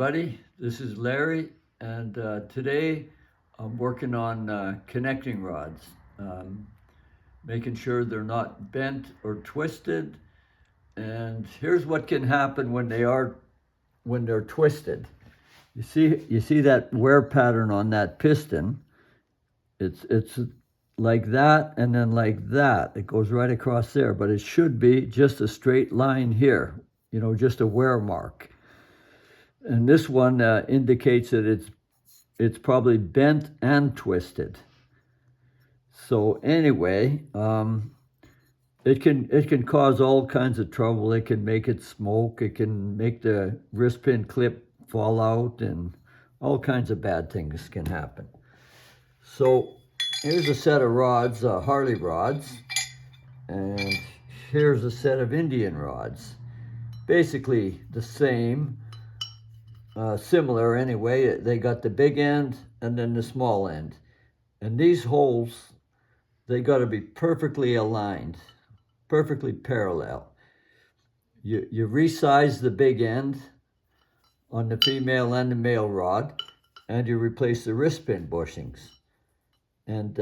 Buddy, this is Larry, and today I'm working on connecting rods, um, making sure they're not bent or twisted. And here's what can happen when they're twisted. You see that wear pattern on that piston. It's like that and then like that. It goes right across there, but it should be just a straight line here. Just a wear mark. And this one indicates that it's probably bent and twisted. So anyway, it can cause all kinds of trouble. It can make it smoke. It can make the wrist pin clip fall out, and all kinds of bad things can happen. So here's a set of rods, Harley rods, and here's a set of Indian rods. Basically the same. Similar anyway. They got the big end and then the small end. And these holes, they got to be perfectly aligned, perfectly parallel. You resize the big end on the female and the male rod, and you replace the wrist pin bushings. And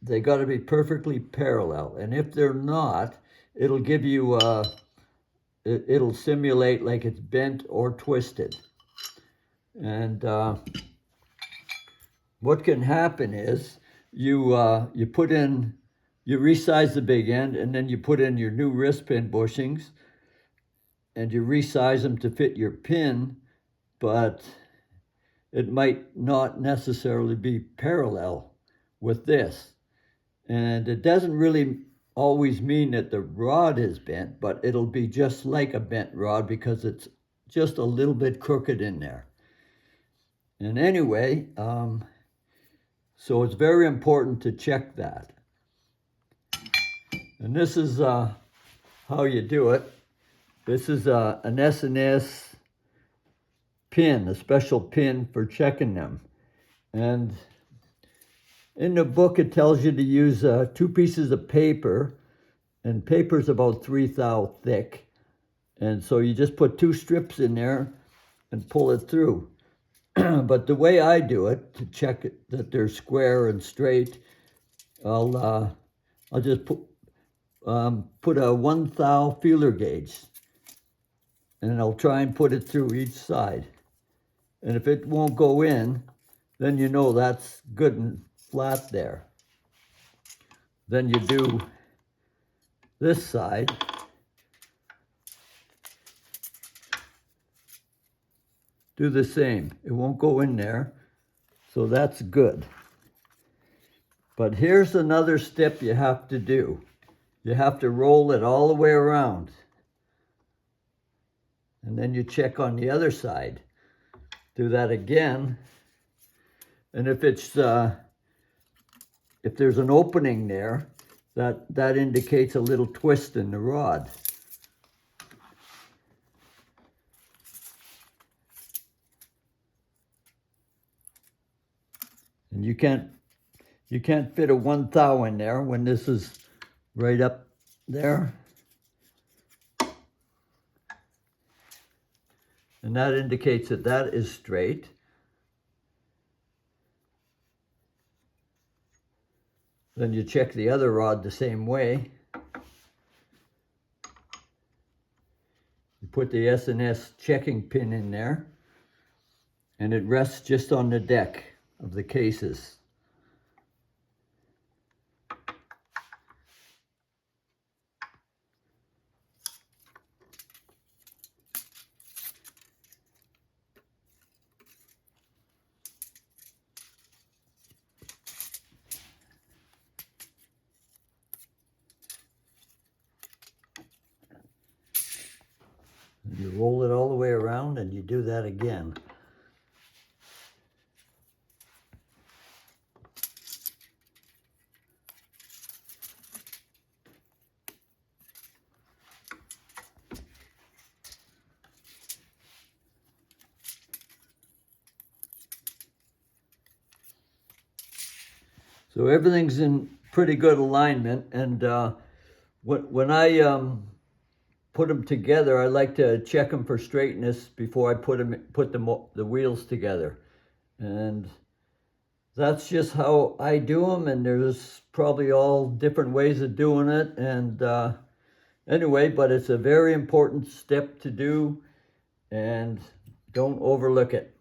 they got to be perfectly parallel. And if they're not, it'll give you, it'll simulate like it's bent or twisted. And what can happen is you resize the big end, and then you put in your new wrist pin bushings, and you resize them to fit your pin, but it might not necessarily be parallel with this. And it doesn't really always mean that the rod is bent, but it'll be just like a bent rod because it's just a little bit crooked in there. And anyway, so it's very important to check that. And this is how you do it. This is an S&S pin, a special pin for checking them. And in the book, it tells you to use 2 pieces of paper, and paper's about 3 thou thick. And so you just put 2 strips in there and pull it through. But the way I do it, to check that they're square and straight, I'll just put a 1 thou feeler gauge, and I'll try and put it through each side. And if it won't go in, then you know that's good and flat there. Then you do this side. Do the same. It won't go in there, so that's good. But here's another step you have to do. You have to roll it all the way around. And then you check on the other side. Do that again. And if there's an opening there, that indicates a little twist in the rod. And you can't fit a 1 thou in there when this is right up there. And that indicates that that is straight. Then you check the other rod the same way. You put the S&S checking pin in there, and it rests just on the deck of the cases. You roll it all the way around, and you do that again. So everything's in pretty good alignment, and when I put them together, I like to check them for straightness before I put the wheels together. And that's just how I do them, and there's probably all different ways of doing it. And anyway, but it's a very important step to do, and don't overlook it.